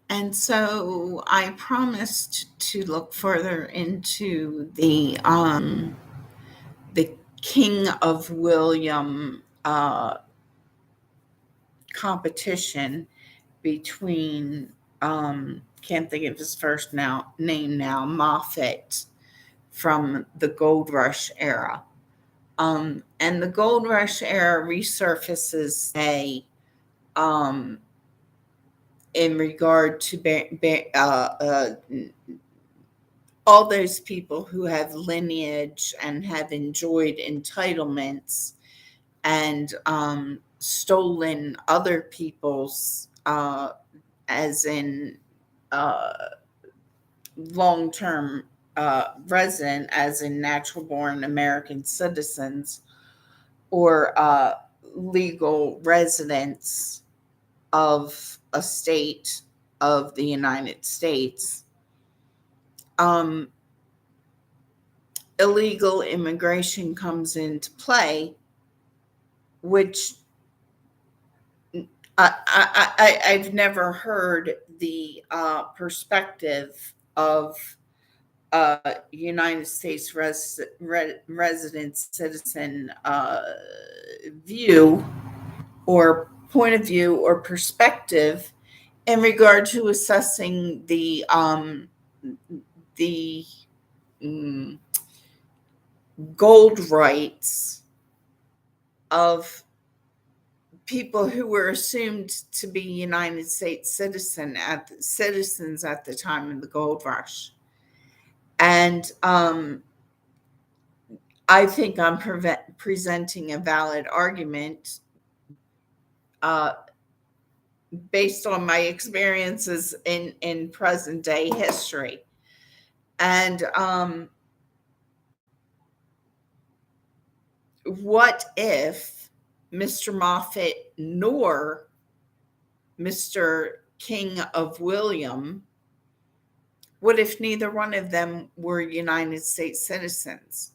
And so I promised to look further into the King of William competition between can't think of his first name now, Moffat from the Gold Rush era. And the Gold Rush era resurfaces um, in regard to all those people who have lineage and have enjoyed entitlements and stolen other people's, as in uh, long term resident, as in natural born American citizens or legal residents of a state of the United States. Um, Illegal immigration comes into play, which I've never heard the perspective of United States resident citizen view or point of view or perspective in regard to assessing the mm, gold rights of people who were assumed to be United States citizens at the time of the gold rush. And I think I'm presenting a valid argument uh, based on my experiences in present day history. And what if Mr. Moffat nor Mr. King of William, what if neither one of them were United States citizens?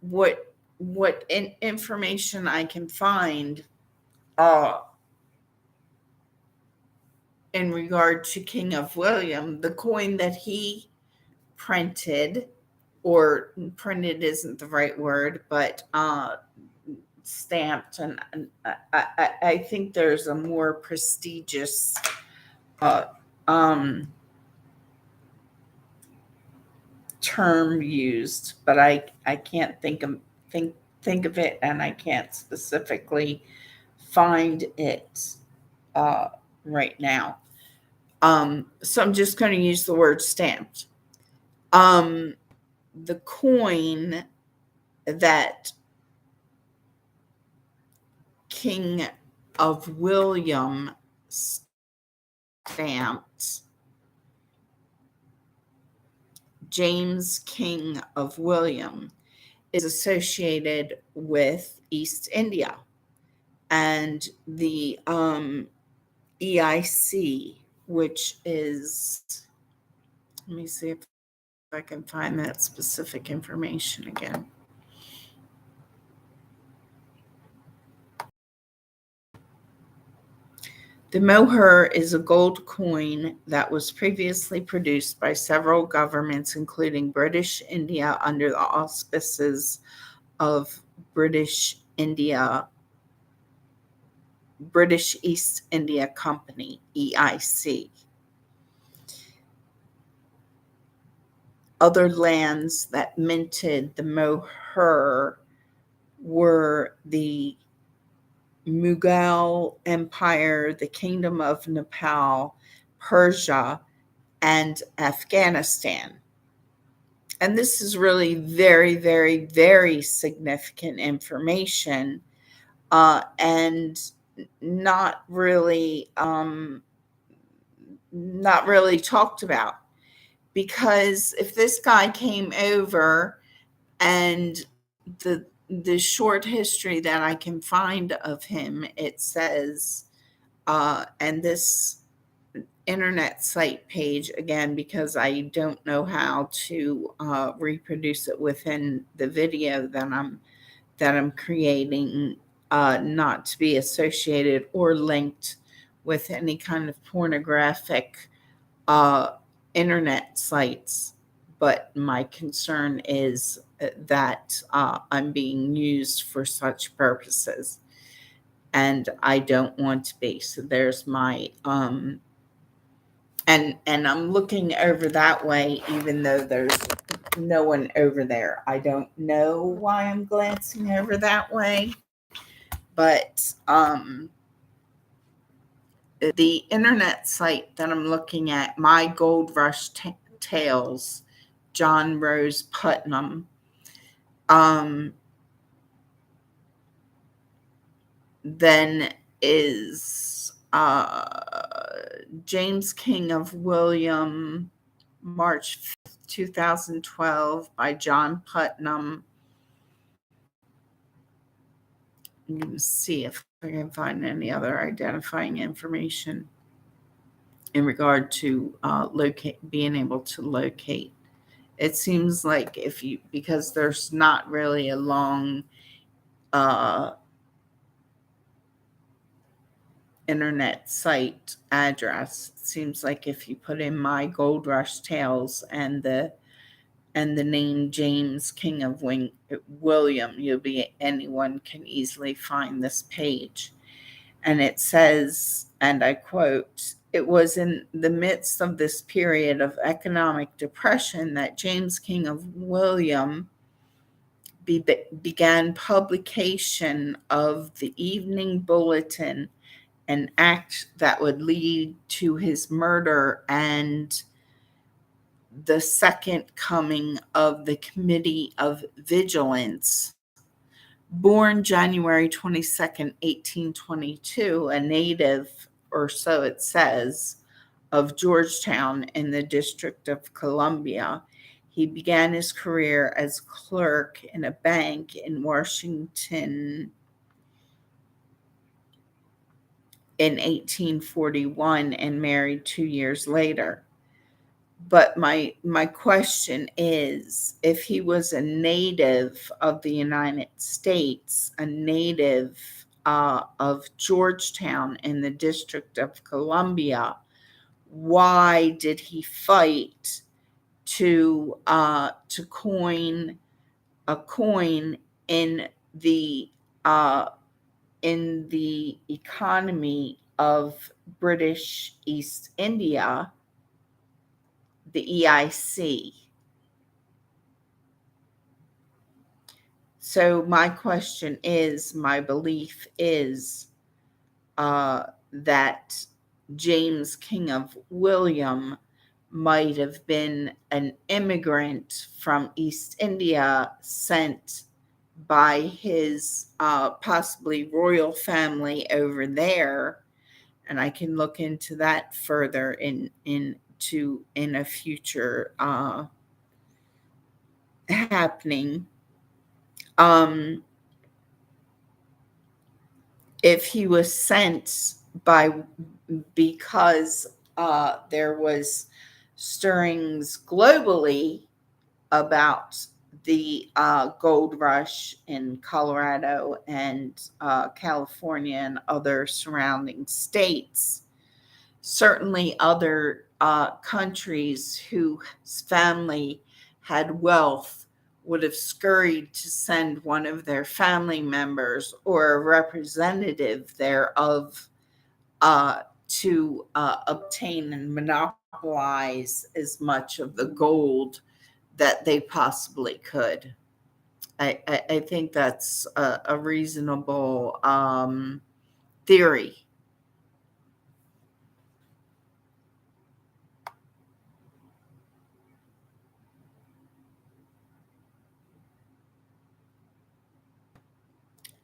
What information I can find uh, in regard to King of William, the coin that he printed, or printed isn't the right word, but stamped, and I think there's a more prestigious uh, um, term used, but I can't think of it, and I can't specifically find it uh, right now. So I'm just going to use the word stamped. Um, the coin that King of William stamped, James King of William, is associated with East India and the EIC, which is, let me see if I can find that specific information again. The moher is a gold coin that was previously produced by several governments, including British India, under the auspices of British East India Company, EIC. Other lands that minted the moher were the Mughal Empire, the Kingdom of Nepal, Persia, and Afghanistan. And this is really very, very, very significant information, and not really talked about. Because if this guy came over, and the short history that I can find of him, it says, and this internet site page, again, because I don't know how to reproduce it within the video that I'm creating, not to be associated or linked with any kind of pornographic uh, internet sites, but my concern is that I'm being used for such purposes, and I don't want to be. So there's my and I'm looking over that way, even though there's no one over there. I don't know why I'm glancing over that way, but the internet site that I'm looking at, My Gold Rush Tales, John Rose Putnam, um, then is James King of William, March 5th, 2012, by John Putnam. I'm going to see if I can find any other identifying information in regard to being able to locate. It seems like because there's not really a long uh, internet site address. It seems like if you put in My Gold Rush Tales and the name James King of William, anyone can easily find this page. And it says, and I quote, "It was in the midst of this period of economic depression that James King of William began publication of the Evening Bulletin, an act that would lead to his murder and the second coming of the Committee of Vigilance. Born January 22nd, 1822, a native, or so it says, of Georgetown in the District of Columbia, he began his career as clerk in a bank in Washington in 1841 and married 2 years later. But my question is, if he was a native of the United States, a native of Georgetown in the District of Columbia, why did he fight to coin a coin in the uh, economy of British East India, the EIC? So my question is, my belief is that James King of William might have been an immigrant from East India sent by his possibly royal family over there, and I can look into that further in a future happening. If he was sent because there was stirrings globally about the gold rush in Colorado and California and other surrounding states, certainly other countries whose family had wealth would have scurried to send one of their family members or a representative thereof to obtain and monopolize as much of the gold that they possibly could. I think that's a reasonable theory.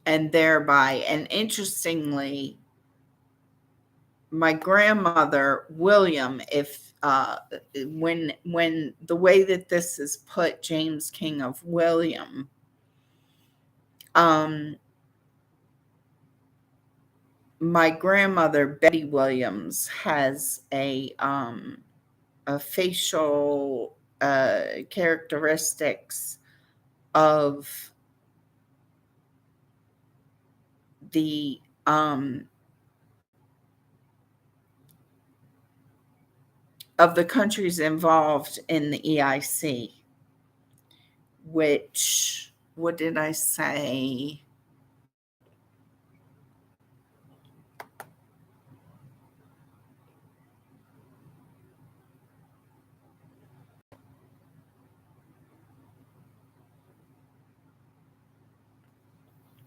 And thereby, and interestingly, my grandmother William, if when the way that this is put, James King of William, my grandmother Betty Williams has a facial characteristics of the of the countries involved in the EIC, which, what did I say?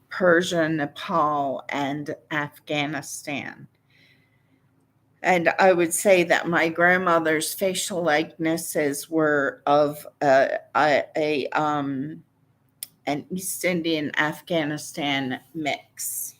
Persia, Nepal, and Afghanistan. And I would say that my grandmother's facial likenesses were of an East Indian Afghanistan mix.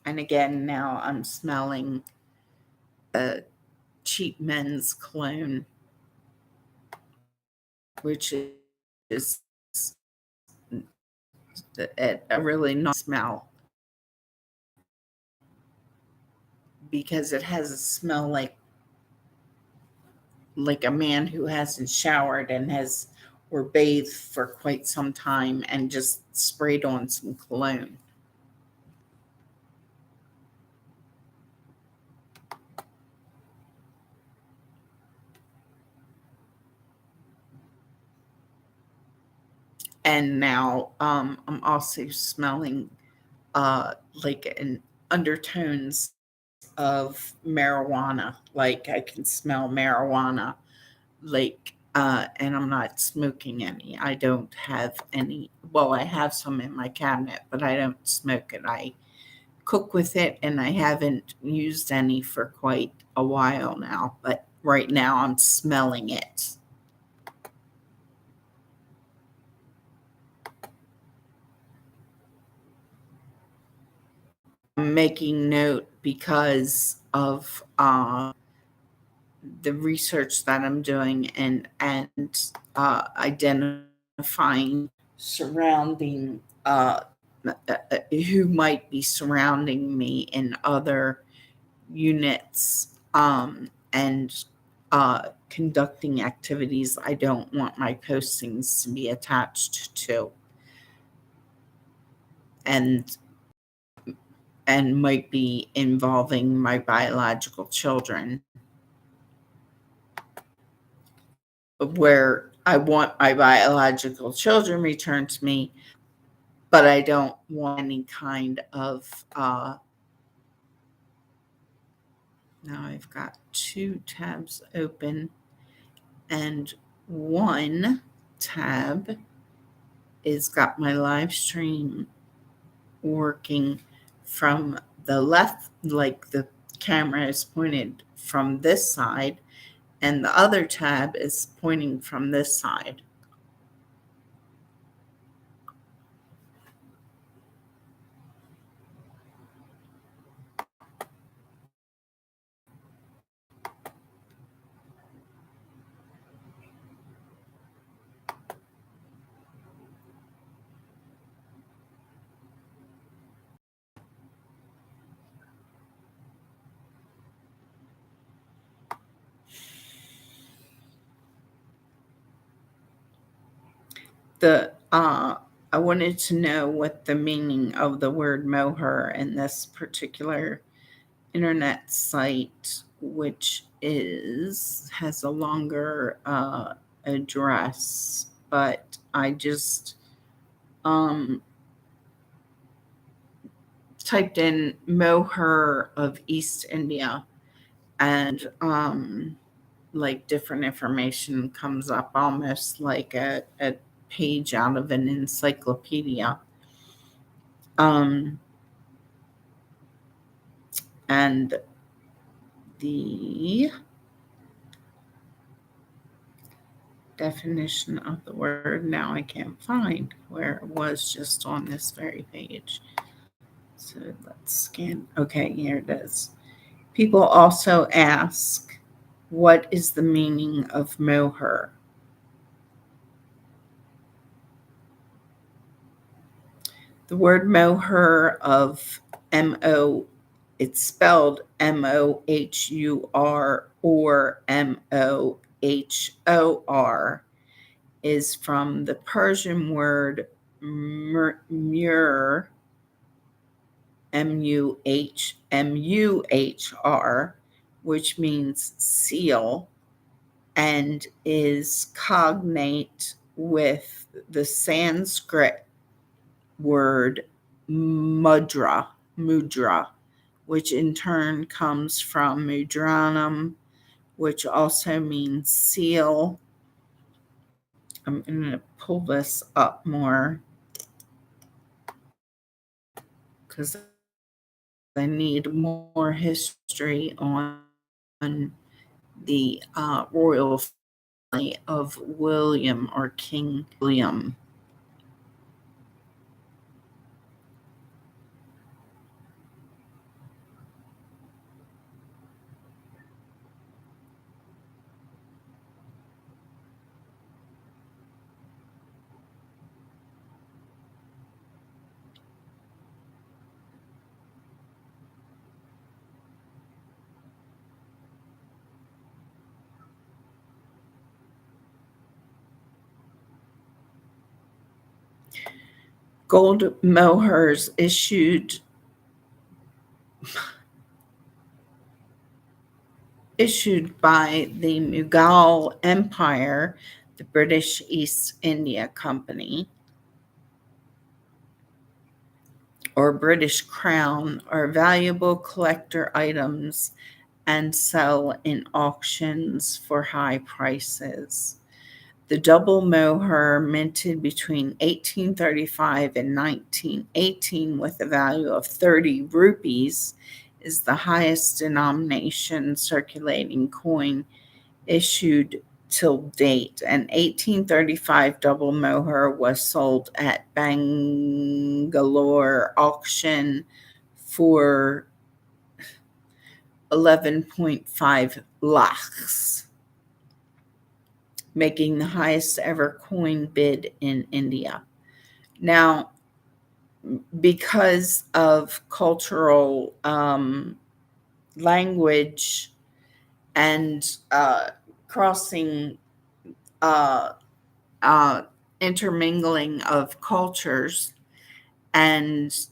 And again, now I'm smelling a cheap men's cologne, which is a really nice smell because it has a smell like a man who hasn't showered and has or bathed for quite some time and just sprayed on some cologne. And now I'm also smelling like an undertones of marijuana. Like I can smell marijuana. Like and I'm not smoking any. I don't have any. Well, I have some in my cabinet, but I don't smoke it. I cook with it, and I haven't used any for quite a while now. But right now, I'm smelling it. I'm making note because of the research that I'm doing identifying surrounding who might be surrounding me in other units and conducting activities I don't want my postings to be attached to, and might be involving my biological children, where I want my biological children returned to me, but I don't want any kind of now I've got 2 tabs open, and one tab is got my live stream working from the left, like the camera is pointed from this side, and the other tab is pointing from this side. The I wanted to know what the meaning of the word mohair in this particular internet site, which has a longer address, but I just um, typed in mohair of East India, and like different information comes up, almost like a page out of an encyclopedia. Um, and the definition of the word now I can't find where it was just on this very page. So let's scan. Okay, here it is. People also ask, what is the meaning of mohair? The word mohair of MO it's spelled Mohur or Mohor, is from the Persian word mur, Muhr, which means seal, and is cognate with the Sanskrit word mudra, which in turn comes from mudranam, which also means seal. I'm going to pull this up more because I need more history on the royal family of William or King William. Gold mohurs issued by the Mughal Empire, the British East India Company, or British Crown, are valuable collector items and sell in auctions for high prices. The double moher, minted between 1835 and 1918 with a value of 30 rupees, is the highest denomination circulating coin issued till date. An 1835 double moher was sold at Bangalore auction for 11.5 lakhs, making the highest ever coin bid in India. Now, because of cultural language and crossing intermingling of cultures, and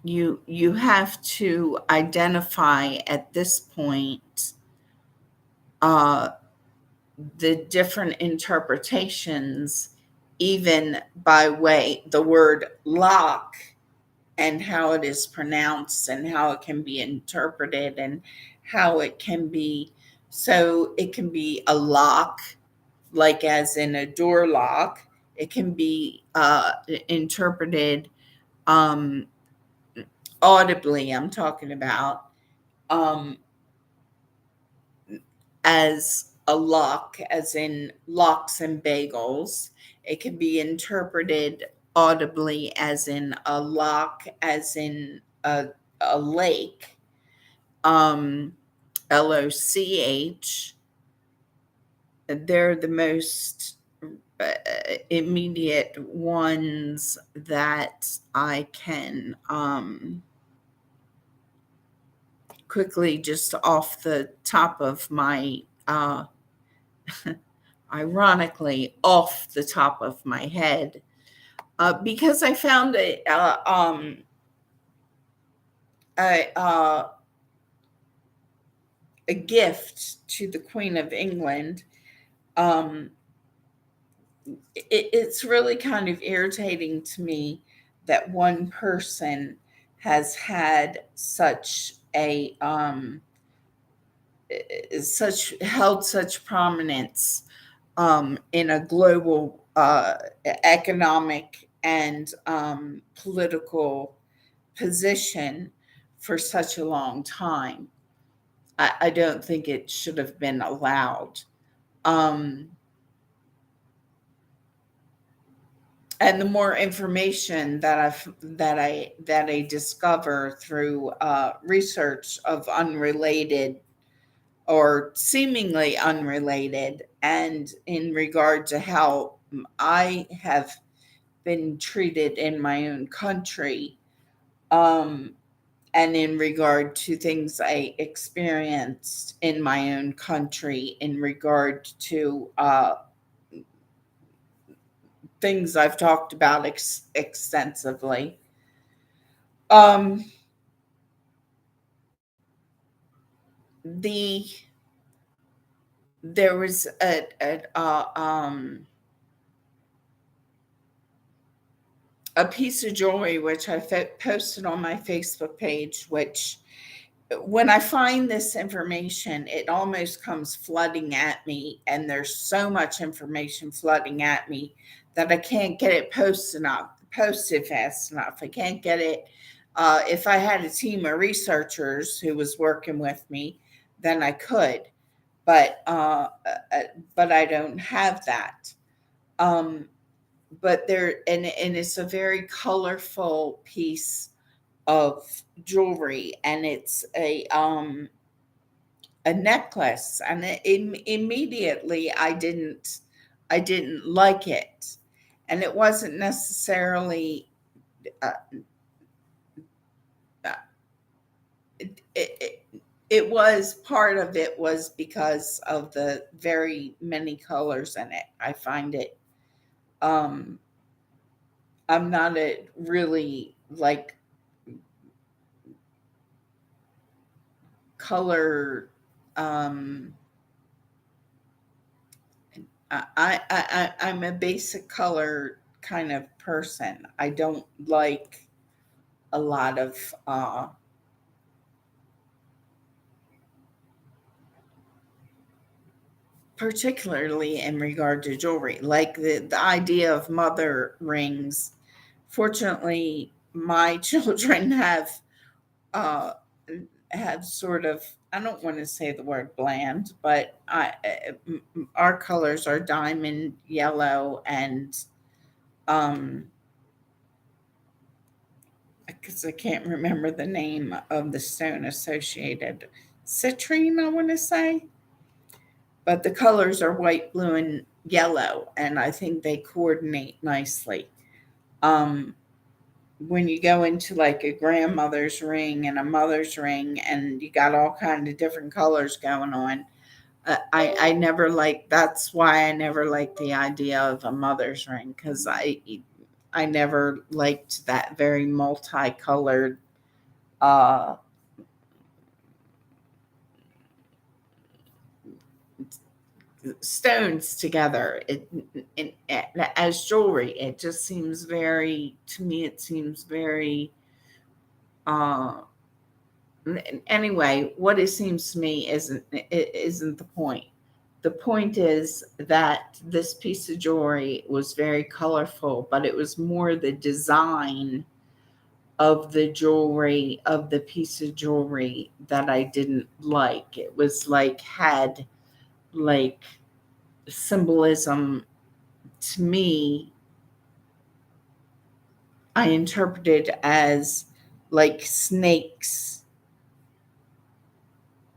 you have to identify at this point the different interpretations, even by way the word lock and how it is pronounced and how it can be interpreted and how it can be. So it can be a lock, like as in a door lock. It can be interpreted um, audibly, I'm talking about, um, as a lock, as in lox and bagels. It can be interpreted audibly as in a lock, as in a lake, LOCH. They're the most immediate ones that I can quickly, just off the top of my ironically off the top of my head, because I found a a gift to the Queen of England. It's really kind of irritating to me that one person has had such a such held such prominence in a global economic and political position for such a long time. I don't think it should have been allowed. Um, and the more information that I discover through research of unrelated or seemingly unrelated, and in regard to how I have been treated in my own country, and in regard to things I experienced in my own country, in regard to things I've talked about extensively. Um, the there was a piece of jewelry which I posted on my Facebook page, which when I find this information, it almost comes flooding at me, and there's so much information flooding at me that I can't get it posted fast enough. I can't get it. If I had a team of researchers who was working with me, then I could, but but I don't have that. Um, but there, and it's a very colorful piece of jewelry, and it's a necklace, and immediately I didn't like it, and it wasn't necessarily uh, uh, it, it was part of it was because of the very many colors in it. I find it um I'm not a really like color. um I'm a basic color kind of person. I don't like a lot of particularly in regard to jewelry, like the idea of mother rings. Fortunately, my children uh sort of, I don't want to say the word bland, but our colors are diamond yellow and um because I can't remember the name of the stone associated, citrine, I want to say, but the colors are white, blue, and yellow, and I think they coordinate nicely. Um, when you go into like a grandmother's ring and a mother's ring, and you got all kind of different colors going on, I never like. That's why I never liked the idea of a mother's ring, because I never liked that very multicolored uh stones together. As jewelry, it just seems very, to me it seems very uh anyway, what it seems to me isn't the point. The point is that this piece of jewelry was very colorful, but it was more the design of the jewelry, of the piece of jewelry, that I didn't like. It was like, had like symbolism. To me, I interpreted as like snakes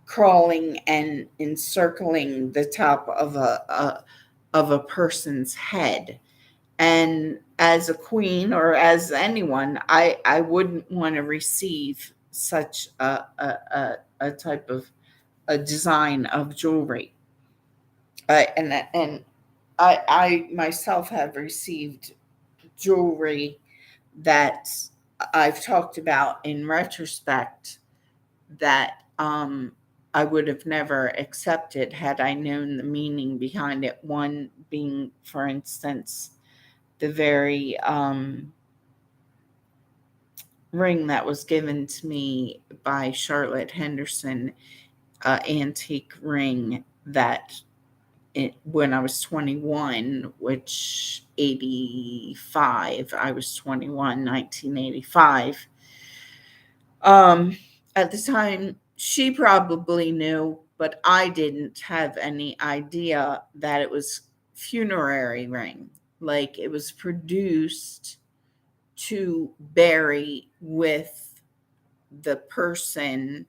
crawling and encircling the top of a person's head. And as a queen, or as anyone, I wouldn't want to receive such a type of a design of jewelry. And I myself have received jewelry that I've talked about in retrospect, that I would have never accepted had I known the meaning behind it. One being, for instance, the very ring that was given to me by Charlotte Henderson, antique ring that when I was 21, which 85, I was 21, 1985. Um, at the time, she probably knew, but I didn't have any idea that it was funerary ring. Like, it was produced to bury with the person,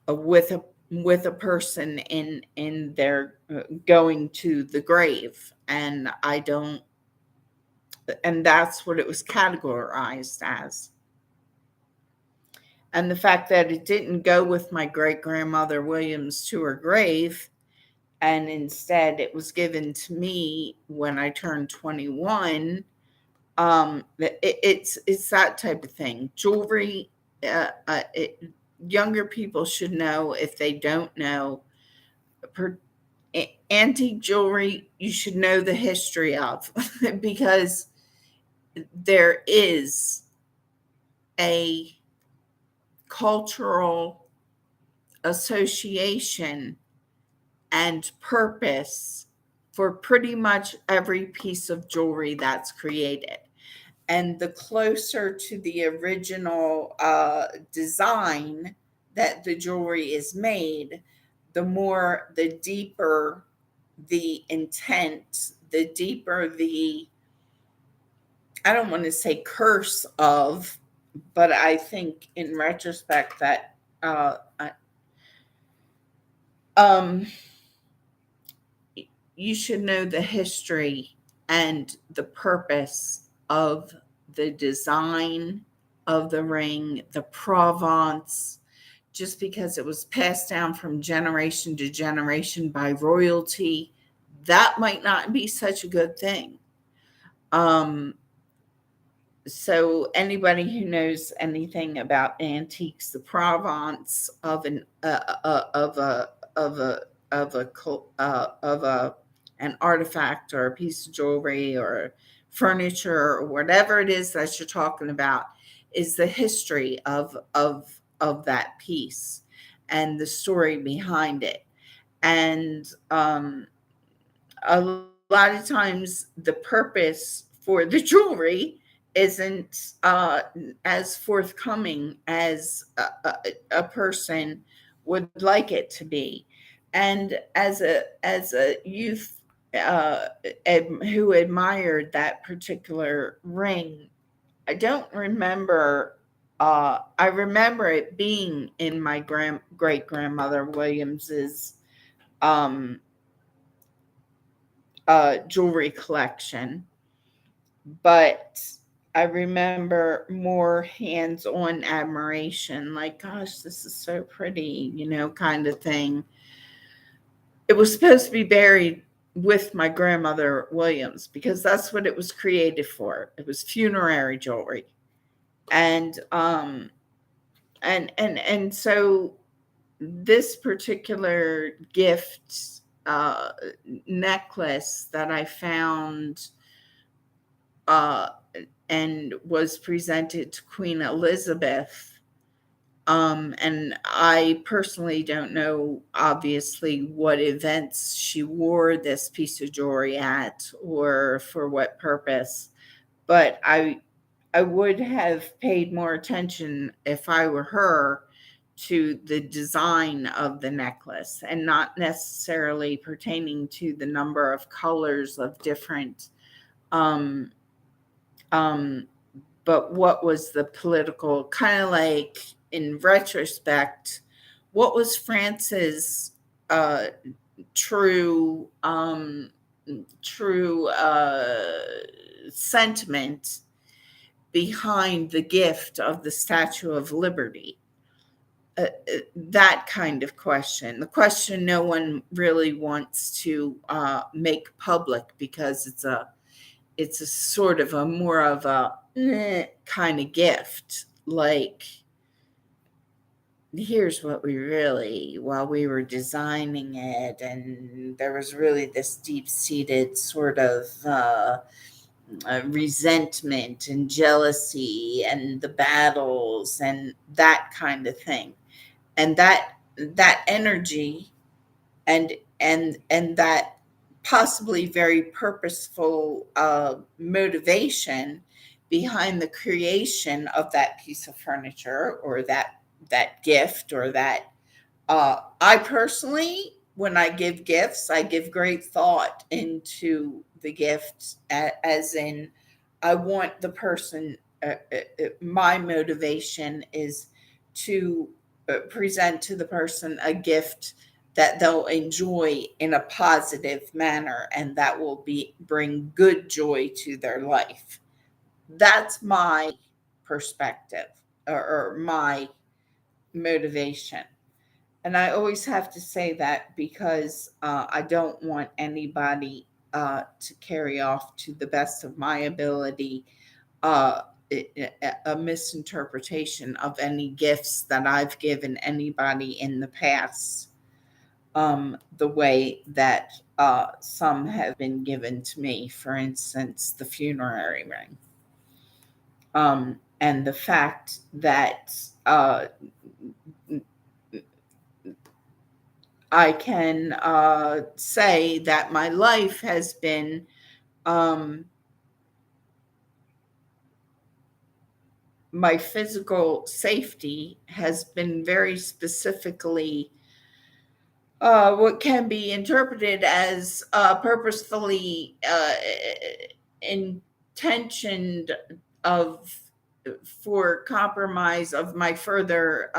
with a person in their going to the grave. And I don't And that's what it was categorized as. And the fact that it didn't go with my great grandmother Williams to her grave, and instead it was given to me when I turned 21. It's that type of thing. Jewelry, younger people should know if they don't know. Per, Antique jewelry, you should know the history of because there is a cultural association and purpose for pretty much every piece of jewelry that's created. And the closer to the original design that the jewelry is made, the deeper the intent, the deeper the, I don't want to say curse of, but I think in retrospect that um, you should know the history and the purpose of the design of the ring, the provenance. Just because it was passed down from generation to generation by royalty, that might not be such a good thing. Um, so anybody who knows anything about antiques, the provenance of an artifact or a piece of jewelry or furniture or whatever it is that you're talking about is the history of that piece and the story behind it. And a lot of times the purpose for the jewelry isn't as forthcoming as a person would like it to be. And as a youth who admired that particular ring, I don't remember. I remember it being in my great grandmother Williams's um, jewelry collection, but I remember more hands on admiration, like, gosh, this is so pretty, kind of thing. It was supposed to be buried with my grandmother Williams because that's what it was created for. It was funerary jewelry. And so this particular gift necklace that I found uh, and was presented to Queen Elizabeth. And I personally don't know, obviously, what events she wore this piece of jewelry at or for what purpose, but I would have paid more attention if I were her to the design of the necklace and not necessarily pertaining to the number of colors of different um, um, but what was the political, kind of like in retrospect, what was France's uh, true true sentiment behind the gift of the Statue of Liberty? That kind of question, the question no one really wants to make public because it's a sort of a more of a kind of gift. Like, here's what we really, while we were designing it, and there was really this deep seated sort of resentment and jealousy and the battles and that kind of thing. And that energy and that possibly very purposeful motivation behind the creation of that piece of furniture or that gift or that I personally, when I give gifts, I give great thought into the gift, as in I want the person, my motivation is to present to the person a gift that they'll enjoy in a positive manner, and that will bring good joy to their life. That's my perspective, or my motivation. And I always have to say that because I don't want anybody to carry off, to the best of my ability, uh, a misinterpretation of any gifts that I've given anybody in the past, the way that some have been given to me. For instance, the funerary ring, and the fact that I can say that my life has been, um, my physical safety has been very specifically what can be interpreted as purposefully intentioned of for compromise of my further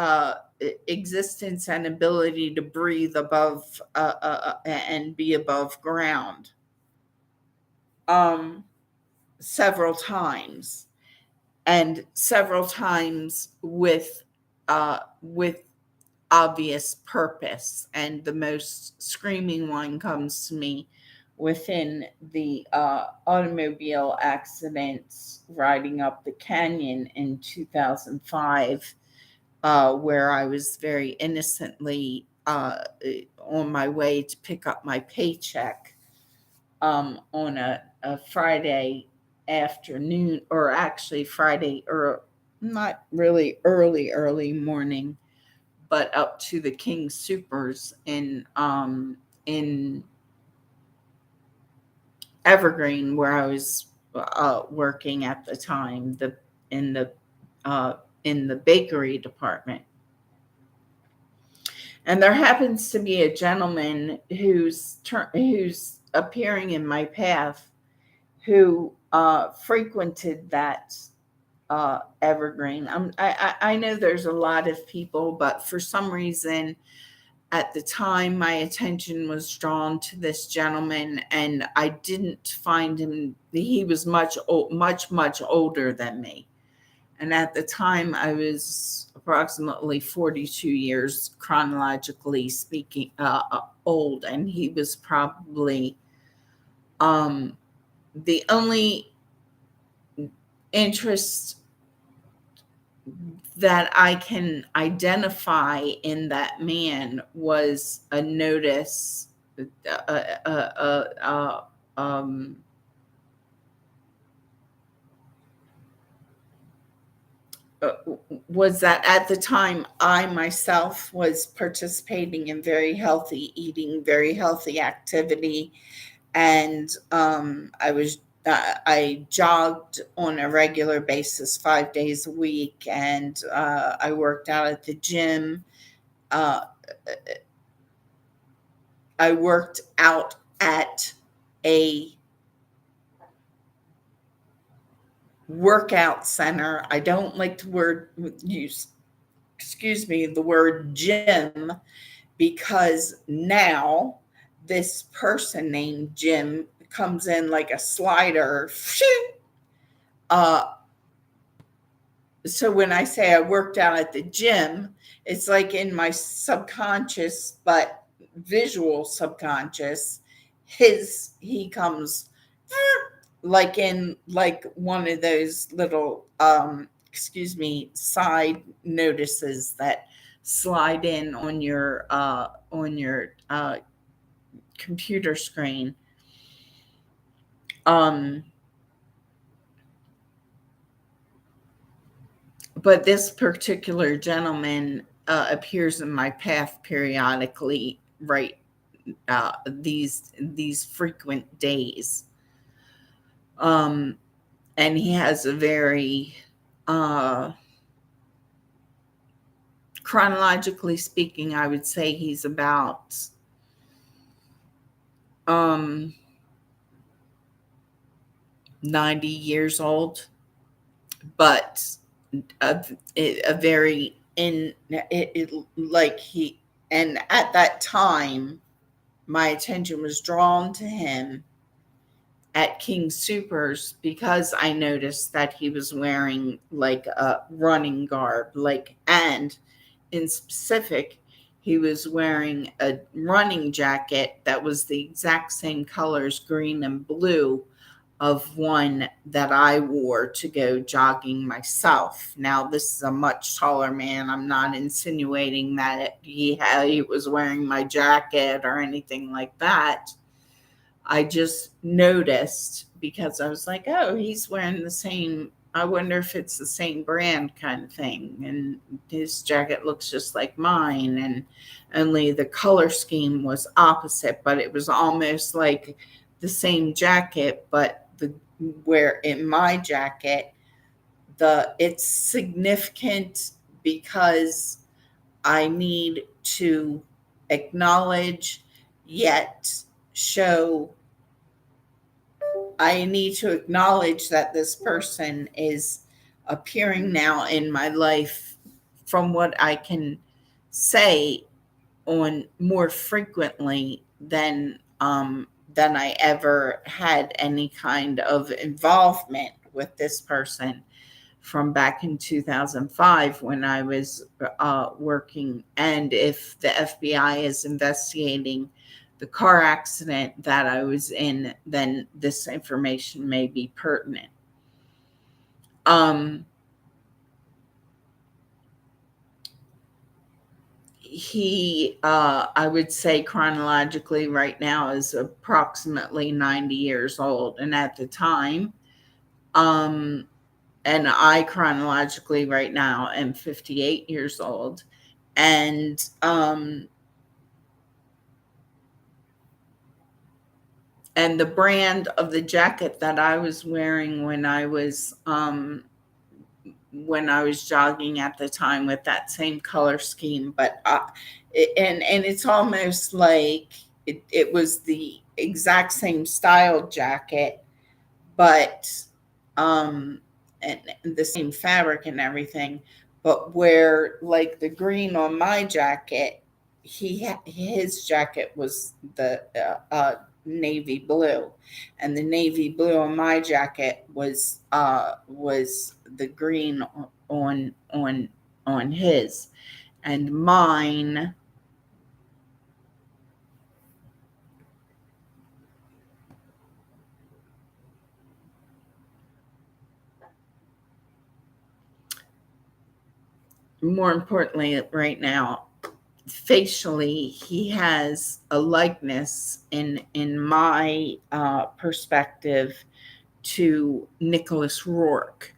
existence and ability to breathe above and be above ground, um, several times, and several times with obvious purpose. And the most screaming one comes to me within the automobile accidents riding up the canyon in 2005, where I was very innocently on my way to pick up my paycheck on a Friday afternoon, or actually Friday, or not really early morning, but up to the King Supers in Evergreen, where I was working at the time, in the uh, in the bakery department. And there happens to be a gentleman who's appearing in my path, who frequented that Evergreen. I know there's a lot of people, but for some reason, at the time, my attention was drawn to this gentleman, and I didn't find him. He was much older than me, and at the time, I was approximately 42 years chronologically speaking old, and he was probably um, the only interest that I can identify in that man was a notice, uh, uh, uh, um, uh, was that at the time I myself was participating in very healthy eating, very healthy activity, and I jogged on a regular basis 5 days a week, and I worked out at the gym. Uh, I worked out at a workout center. I don't like to use, excuse me, the word gym, because now this person named Jim comes in like a slider. Uh, so when I say I worked out at the gym, it's like in my subconscious, but visual subconscious, he comes like one of those little excuse me, side notices that slide in on your computer screen. um but this particular gentleman appears in my path periodically, right, these frequent days, um and he has a very uh chronologically speaking, I would say he's about um 90 years old, but a very in it, like he And at that time, my attention was drawn to him at King Supers because I noticed that he was wearing like a running garb, and in specific, he was wearing a running jacket that was the exact same colors, green and blue, of one that I wore to go jogging myself. Now, this is a much taller man. I'm not insinuating that he was wearing my jacket or anything like that. I just noticed because I was like, oh, he's wearing the same. I wonder if it's the same brand kind of thing. And his jacket looks just like mine. And only the color scheme was opposite, but it was almost like the same jacket, but where in my jacket, it's significant because I need to acknowledge yet show I need to acknowledge that this person is appearing now in my life from what I can say on more frequently than I ever had any kind of involvement with this person from back in 2005 when I was working. And if the FBI is investigating the car accident that I was in, then this information may be pertinent. He, I would say chronologically right now is approximately 90 years old. And at the time, and I chronologically right now am 58 years old. And the brand of the jacket that I was wearing when I was jogging at the time with that same color scheme, but and it's almost like it was the exact same style jacket, but and the same fabric and everything, but where like the green on my jacket, his jacket was the navy blue, and the navy blue on my jacket was the green on his, and mine more importantly right now, facially he has a likeness in my perspective to Nicholas Rourke.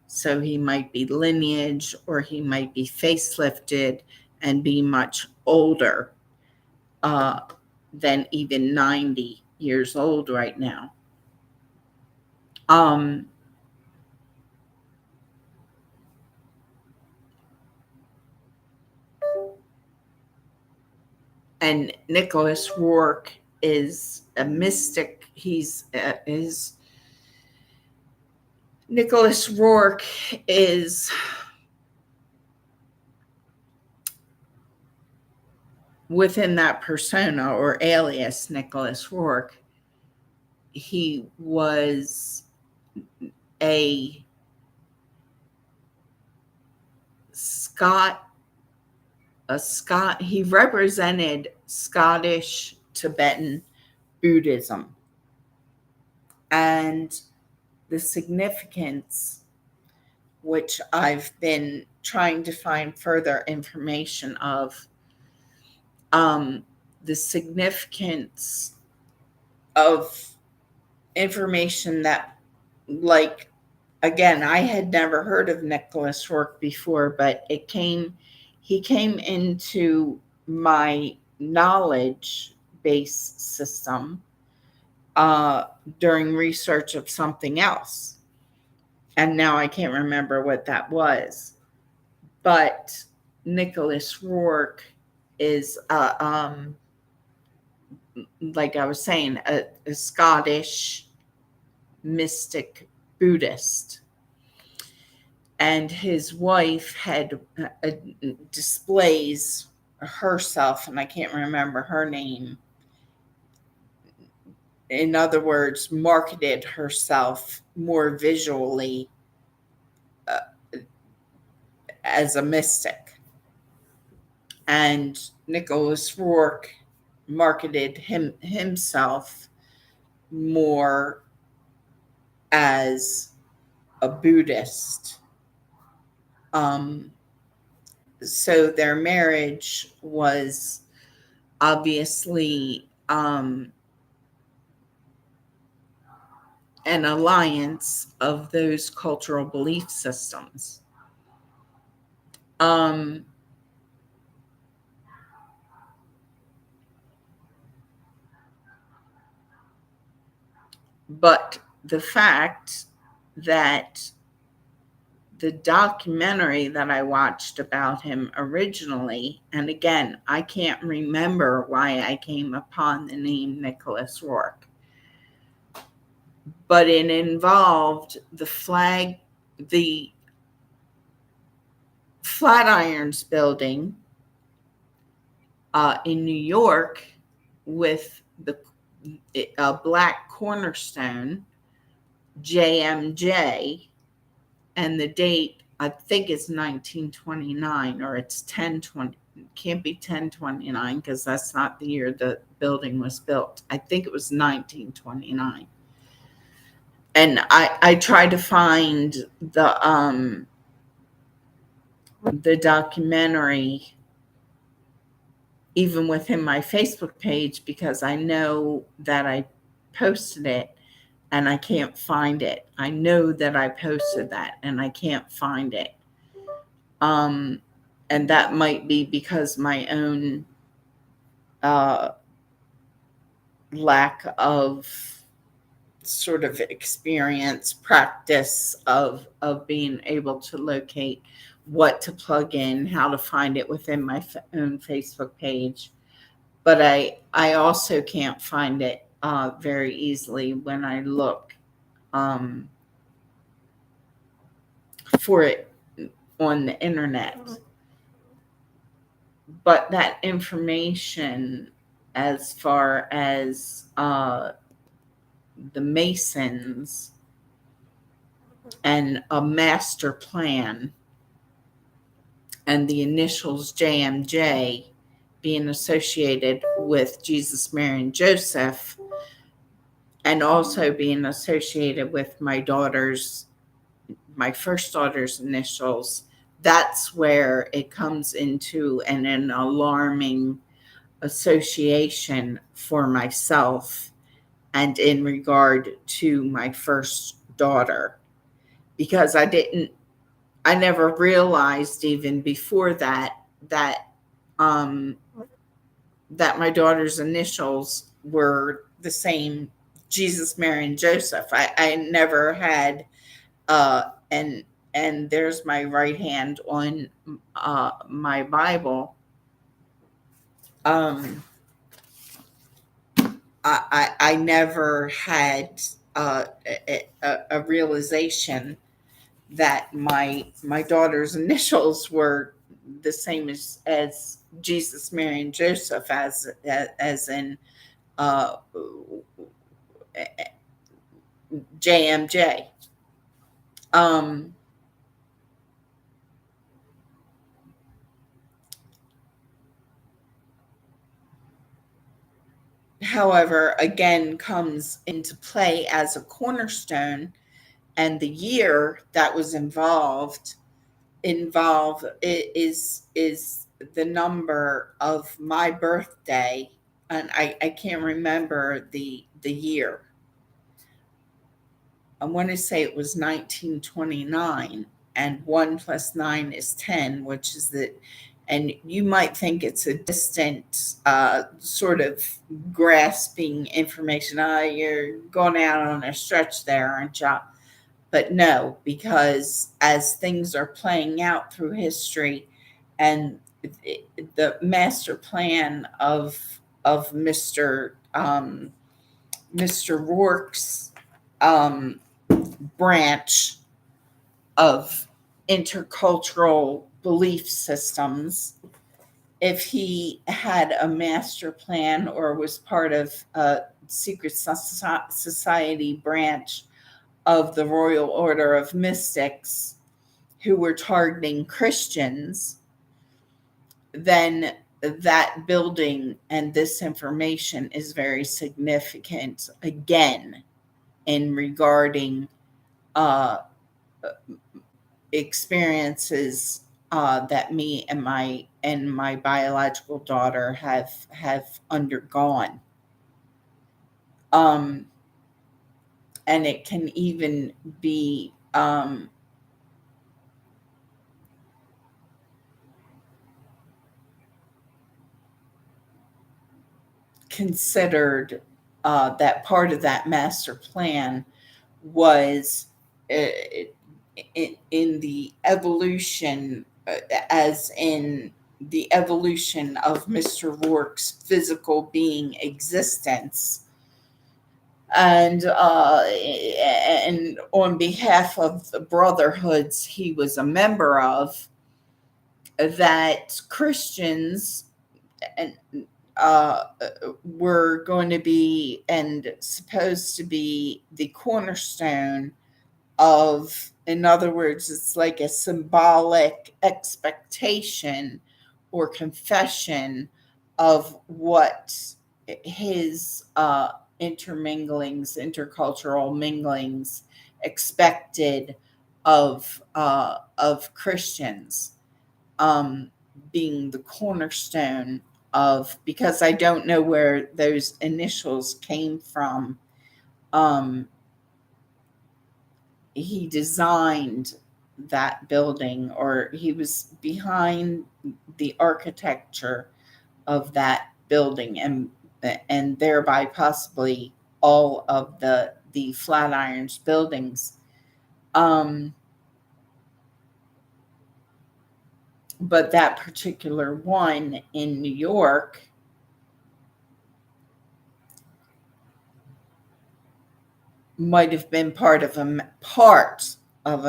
So he might be lineage or he might be facelifted and be much older than even 90 years old right now. And Nicholas Rourke is a mystic. Nicholas Rourke is within that persona or alias Nicholas Rourke. He was a Scot. He represented Scottish Tibetan Buddhism, and the significance, which I've been trying to find further information of, the significance of information that, like, again, I had never heard of Nicholas Rourke before, but he came into my knowledge base system during research of something else. And now I can't remember what that was. But Nicholas Rourke is, like I was saying, a Scottish mystic Buddhist. And his wife had displays herself, and I can't remember her name. In other words, marketed herself more visually uh, as a mystic. And Nicholas Rourke marketed himself more as a Buddhist. Um, so their marriage was obviously an alliance of those cultural belief systems. Um, but the fact that the documentary that I watched about him originally, and again, I can't remember why I came upon the name Nicholas Rourke, but it involved the Flatirons building in New York with the black cornerstone, JMJ, and the date I think it's 1929, or it's 1020. Can't be 1029 because that's not the year the building was built. I think it was 1929. And I tried to find the documentary even within my Facebook page because I know that I posted it and I can't find it. I know that I posted that and I can't find it. And that might be because my own lack of sort of experience, practice of being able to locate what to plug in, how to find it within my own Facebook page. But I also can't find it very easily when I look for it on the internet. But that information, as far as the Masons and a master plan and the initials JMJ being associated with Jesus, Mary, and Joseph, and also being associated with my first daughter's initials, that's where it comes into an alarming association for myself and in regard to my first daughter, because I never realized even before that that my daughter's initials were the same, Jesus, Mary, and Joseph. I never had and there's my right hand on my Bible. I never had a realization that my daughter's initials were the same as Jesus, Mary, and Joseph, as in JMJ. However, again, comes into play as a cornerstone, and the year that was involved is the number of my birthday, and I can't remember the year. I want to say it was 1929, and 1 plus 9 is 10, which is and you might think it's a distant sort of grasping information. You're going out on a stretch there, aren't you? But no, because as things are playing out through history, and the master plan of Mr. Rourke's branch of intercultural belief systems if he had a master plan or was part of a secret society branch of the Royal Order of Mystics who were targeting Christians, then that building and this information is very significant again in regarding uh, experiences that me and my biological daughter have undergone. Um, and it can even be considered that part of that master plan was uh, in the evolution, as in the evolution of Mr. Rourke's physical being existence. And on behalf of the brotherhoods he was a member of, that Christians and were going to be and supposed to be the cornerstone of, in other words, it's like a symbolic expectation or confession of what his intercultural minglings expected of Christians, um, being the cornerstone of, because I don't know where those initials came from. Um, he designed that building, or he was behind the architecture of that building, and thereby possibly all of the Flatirons buildings. Um, but that particular one in New York might have been part of a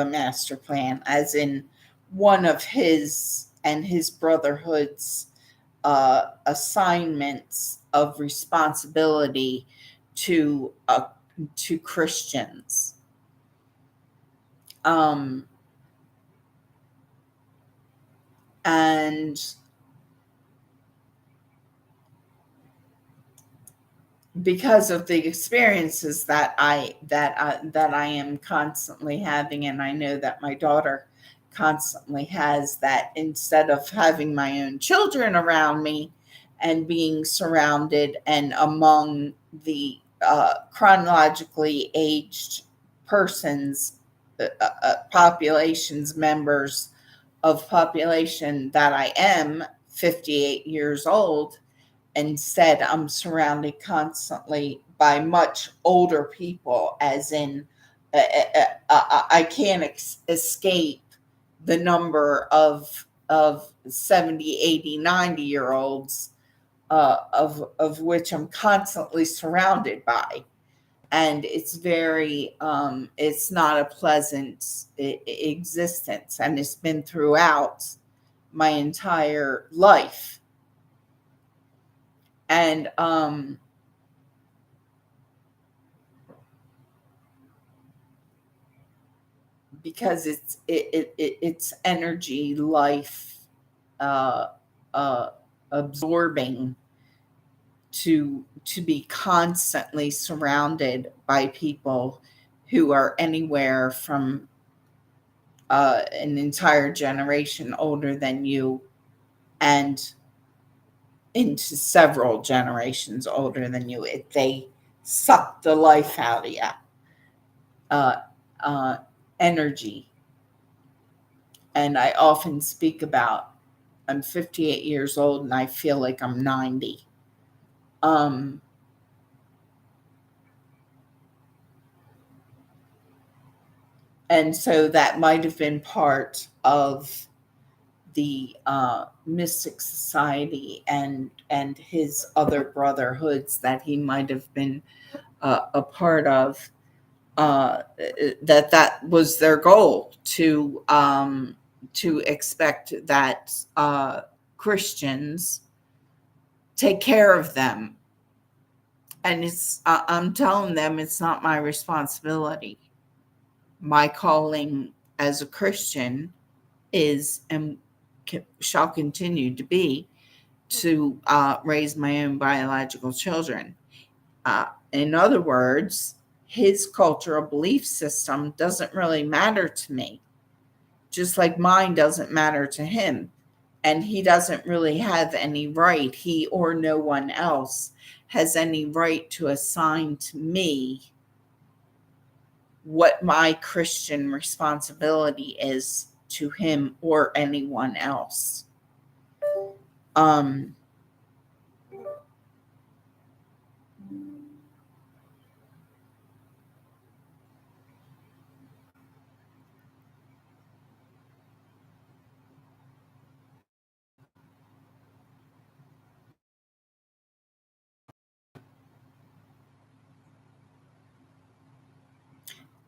master plan, as in one of his and his brotherhood's assignments of responsibility to Christians. And because of the experiences that I am constantly having, and I know that my daughter constantly has, that instead of having my own children around me and being surrounded and among the chronologically aged persons, populations, members of population that I am, 58 years old. Instead, I'm surrounded constantly by much older people, as in, I can't escape the number of 70, 80, 90-year olds, of which I'm constantly surrounded by. And it's very, it's not a pleasant existence. And it's been throughout my entire life. And because it's energy, life, uh, uh, absorbing to be constantly surrounded by people who are anywhere from an entire generation older than you, and into several generations older than you. They suck the life out of you. Uh, uh, Energy. And I often speak about, I'm 58 years old and I feel like I'm 90. Um, and so that might have been part of the Mystic Society and his other brotherhoods that he might have been a part of. That was their goal, to expect that Christians, take care of them. And I'm telling them it's not my responsibility. My calling as a Christian is and shall continue to be to raise my own biological children. In other words, his cultural belief system doesn't really matter to me, just like mine doesn't matter to him. And he doesn't really have any right, he or no one else has any right to assign to me what my Christian responsibility is to him or anyone else. Um,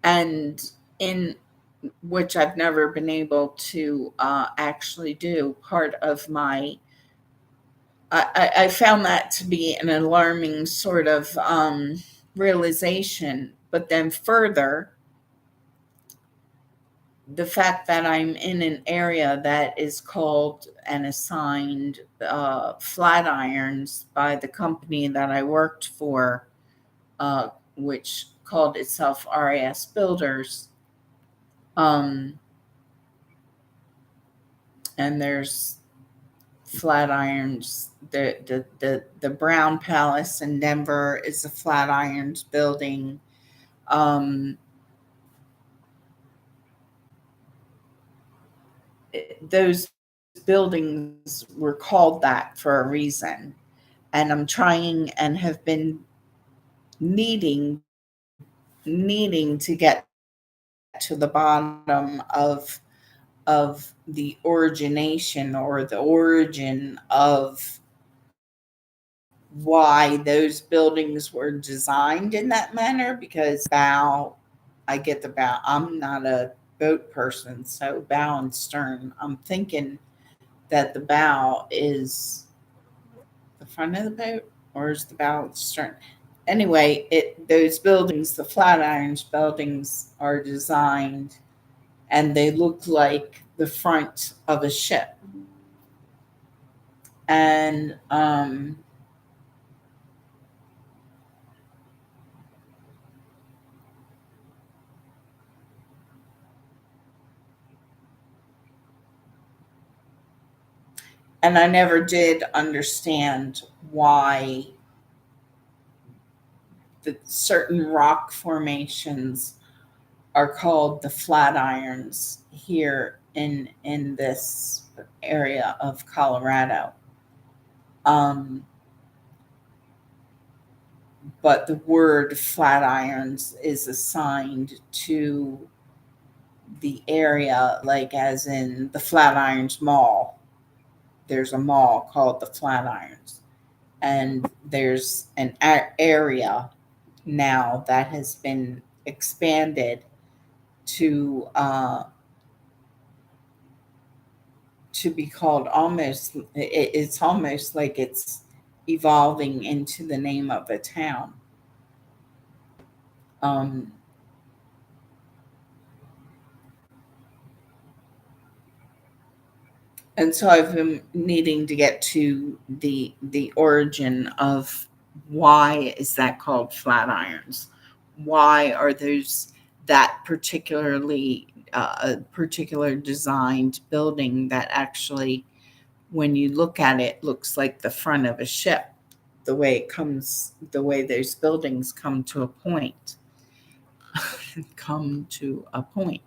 and in which I've never been able to actually do. Part of my, I found that to be an alarming sort of realization. But then further, the fact that I'm in an area that is called and assigned Flatirons by the company that I worked for, which called itself RAS Builders. And there's Flatirons. The Brown Palace in Denver is a Flatirons building. Those buildings were called that for a reason. And I'm trying and have been needing to get to the bottom of the origination or the origin of why those buildings were designed in that manner. Because I get the bow. I'm not a boat person, so bow and stern. I'm thinking that the bow is the front of the boat, or is the bow the stern? Anyway, those buildings, the Flatirons buildings, are designed and they look like the front of a ship. And I never did understand why the certain rock formations are called the Flatirons here in this area of Colorado. But the word Flatirons is assigned to the area, like as in the Flatirons Mall. There's a mall called the Flatirons, and there's an area now that has been expanded to be called almost. It's almost like it's evolving into the name of a town. And so I've been needing to get to the origin of why is that called Flatirons? Why are those that particularly a particular designed building that actually, when you look at it, looks like the front of a ship? The way those buildings come to a point. come to a point.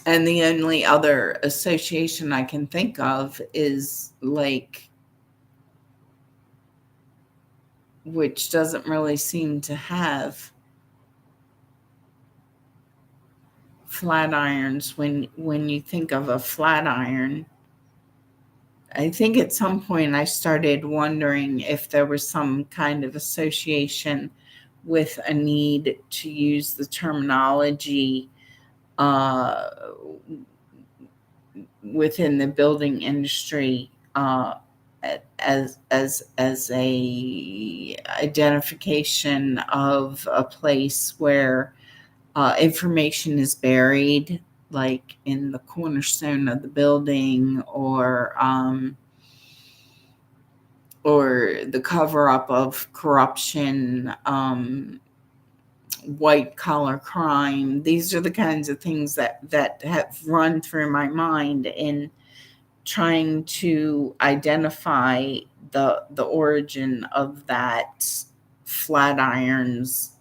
And the only other association I can think of is like, which doesn't really seem to have Flatirons. When you think of a Flatiron, I think at some point I started wondering if there was some kind of association with a need to use the terminology uh, within the building industry as a identification of a place where information is buried, like in the cornerstone of the building, or the cover up of corruption, white collar crime. These are the kinds of things that have run through my mind in trying to identify the origin of that Flatirons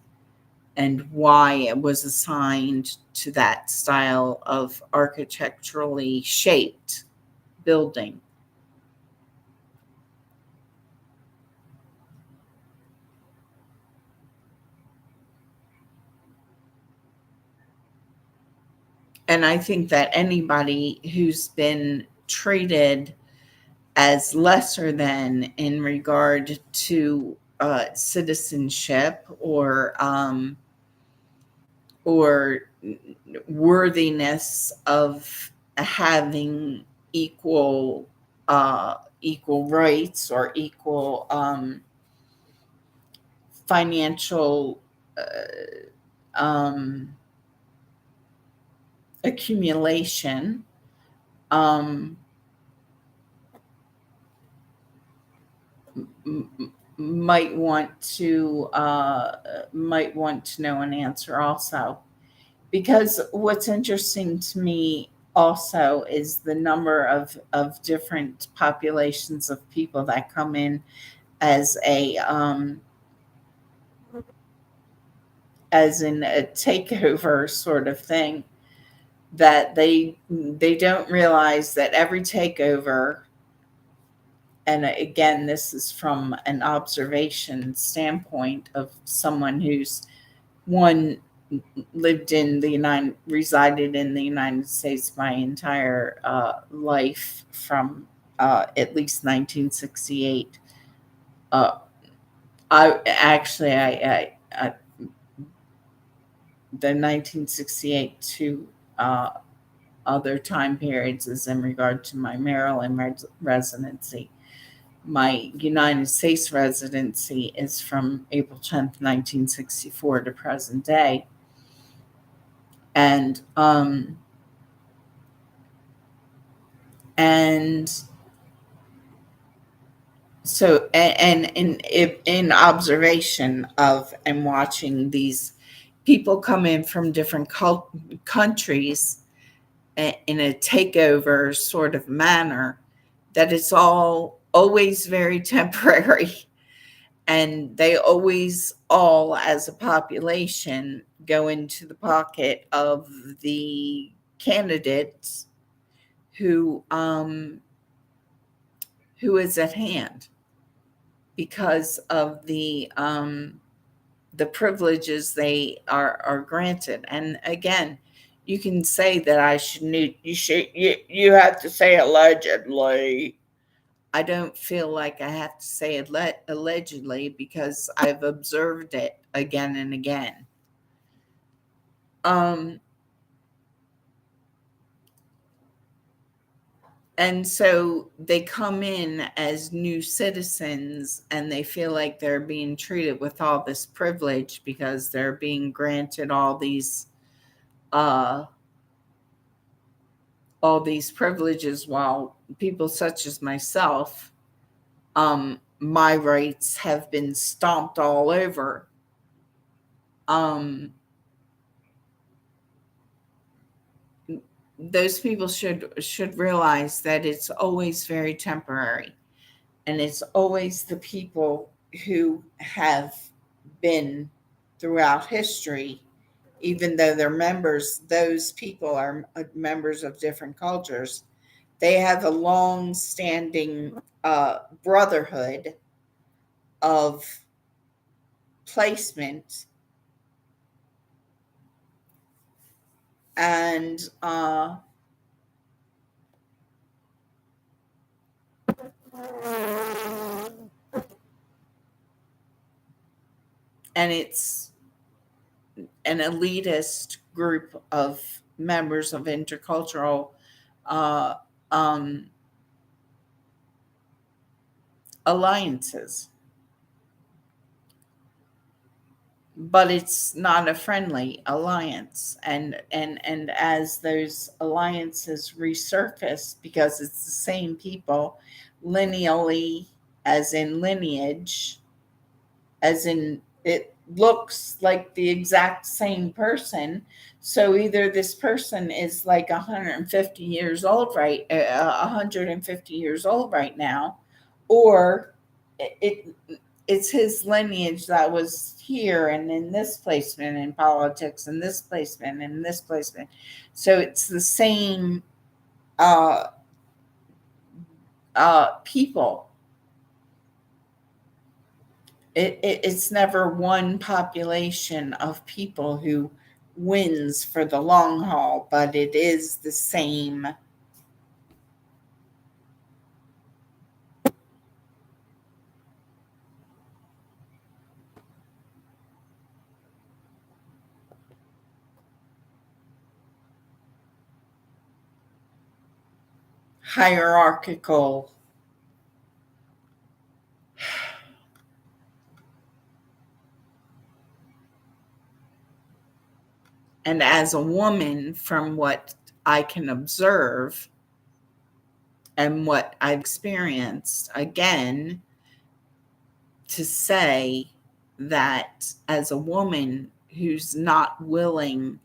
and why it was assigned to that style of architecturally shaped building. And I think that anybody who's been treated as lesser than in regard to citizenship or worthiness of having equal rights or equal financial um, accumulation, um, might might want to know an answer also. Because what's interesting to me also is the number of different populations of people that come in as as in a takeover sort of thing, that they don't realize that every takeover, and again this is from an observation standpoint of someone who's one resided in the United States my entire life from at least 1968. Uh, I actually, the 1968 to other time periods is in regard to my Maryland residency. My United States residency is from April 10th, 1964 to present day. And and so and in observation of and watching these people come in from different countries in a takeover sort of manner, that it's all always very temporary, and they always all as a population go into the pocket of the candidates who is at hand, because of the privileges they are granted. And again, you can say that you have to say allegedly. I don't feel like I have to say it allegedly, because I've observed it again and again. Um, and so they come in as new citizens and they feel like they're being treated with all this privilege because they're being granted uh, all these privileges, while people such as myself, my rights have been stomped all over. Those people should realize that it's always very temporary, and it's always the people who have been throughout history, even though they're members, those people are members of different cultures. They have a long standing brotherhood of placement, and and it's an elitist group of members of intercultural uh, um, alliances. But it's not a friendly alliance, and as those alliances resurface, because it's the same people lineally, as in lineage, as in it looks like the exact same person. So either this person is like 150 years old, right, 150 years old right now, or it's his lineage that was here and in this placement in politics and this placement and this placement. So it's the same uh, people. It's never one population of people who wins for the long haul, but it is the same. Hierarchical. And as a woman, from what I can observe and what I've experienced, again, to say that as a woman who's not willing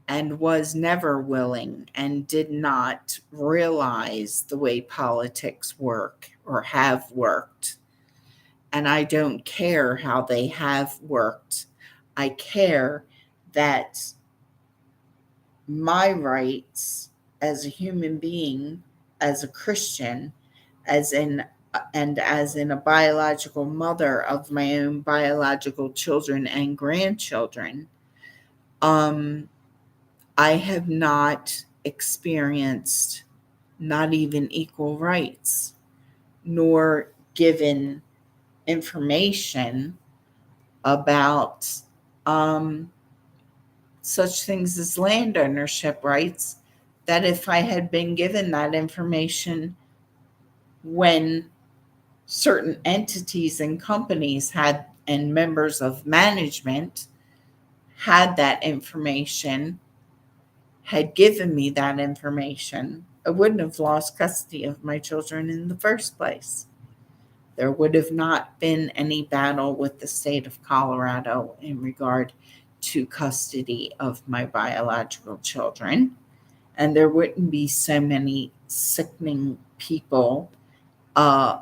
and was never willing and did not realize the way politics work or have worked, and I don't care how they have worked, I care that my rights as a human being, as a Christian, as in as in a biological mother of my own biological children and grandchildren, um, I have not experienced not even equal rights, nor given information about um, such things as land ownership rights, that if I had been given that information when certain entities and companies had, and members of management had that information, had given me that information, I wouldn't have lost custody of my children in the first place. There would have not been any battle with the state of Colorado in regard to custody of my biological children. And there wouldn't be so many sickening people uh,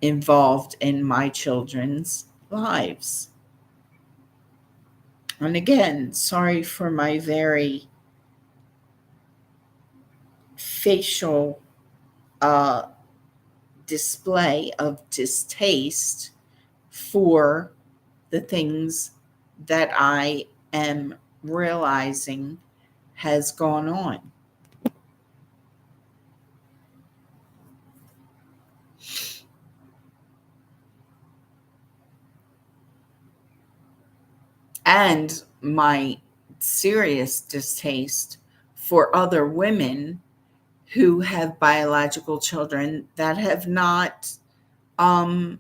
involved in my children's lives. And again, sorry for my very facial uh, display of distaste for the things that I am realizing has gone on. And my serious distaste for other women who have biological children that have not um,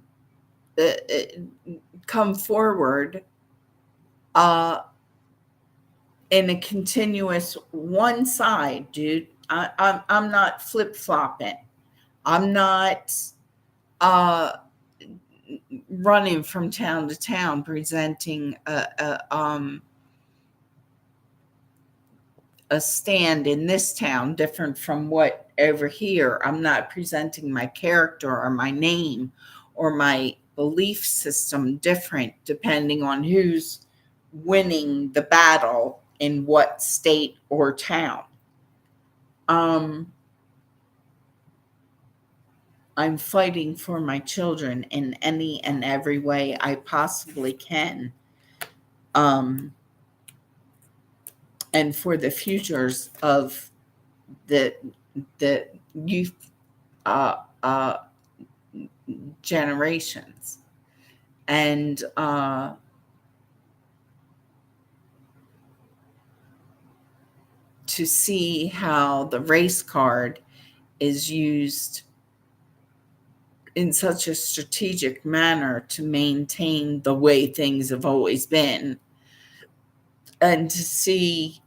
uh, uh, come forward uh, in a continuous one side, dude. I'm not flip flopping. I'm not uh, running from town to town presenting a stand in this town different from what over here. I'm not presenting my character or my name or my belief system different depending on who's winning the battle in what state or town. Um, I'm fighting for my children in any and every way I possibly can. Um, and for the futures of the youth uh, uh, generations. And to see how the race card is used in such a strategic manner to maintain the way things have always been, and to see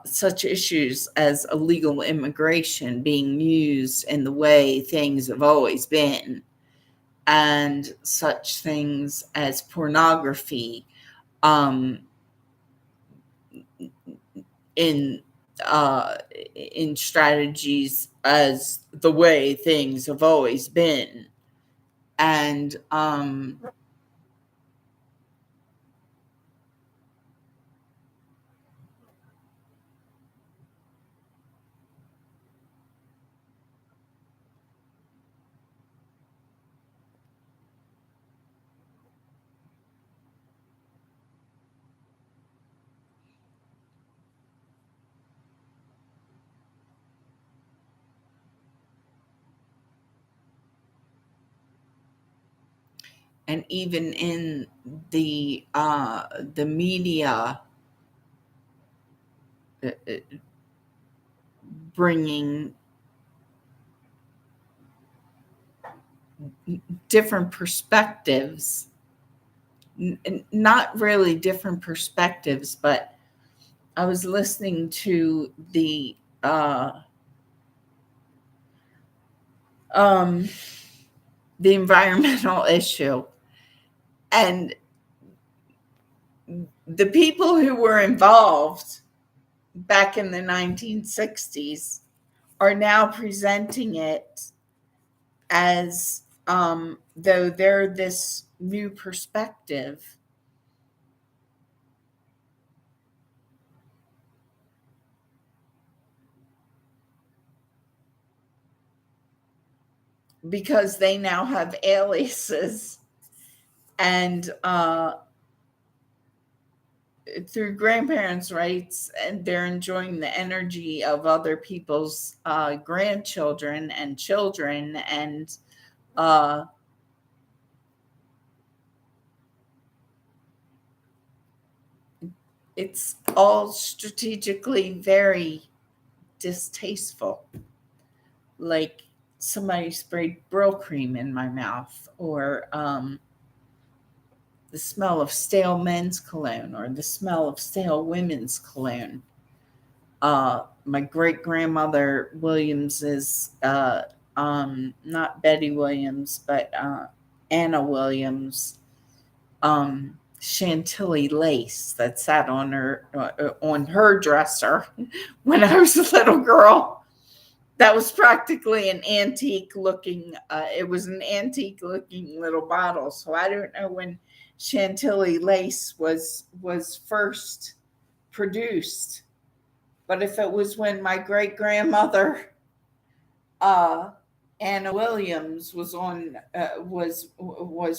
such issues as illegal immigration being used in the way things have always been, and such things as pornography um, in in strategies as the way things have always been. And even in the media, bringing different perspectives, not really different perspectives, but I was listening to um, the environmental issue, and the people who were involved back in the 1960s are now presenting it as though they're this new perspective, because they now have aliases, and through grandparents' rights, and they're enjoying the energy of other people's grandchildren and children, and uh, it's all strategically very distasteful. Like somebody sprayed Brill cream in my mouth, or the smell of stale men's cologne, or the smell of stale women's cologne. My great grandmother Williams's, not Betty Williams, but Anna Williams, Chantilly lace that sat on her dresser when I was a little girl. That was practically an antique looking. It was an antique looking little bottle. So I don't know when Chantilly lace was first produced, but if it was when my great grandmother uh, Anna Williams was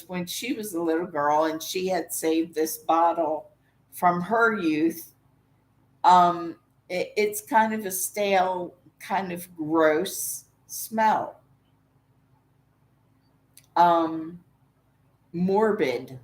when she was a little girl, and she had saved this bottle from her youth. It's kind of a stale, kind of gross smell, um, morbid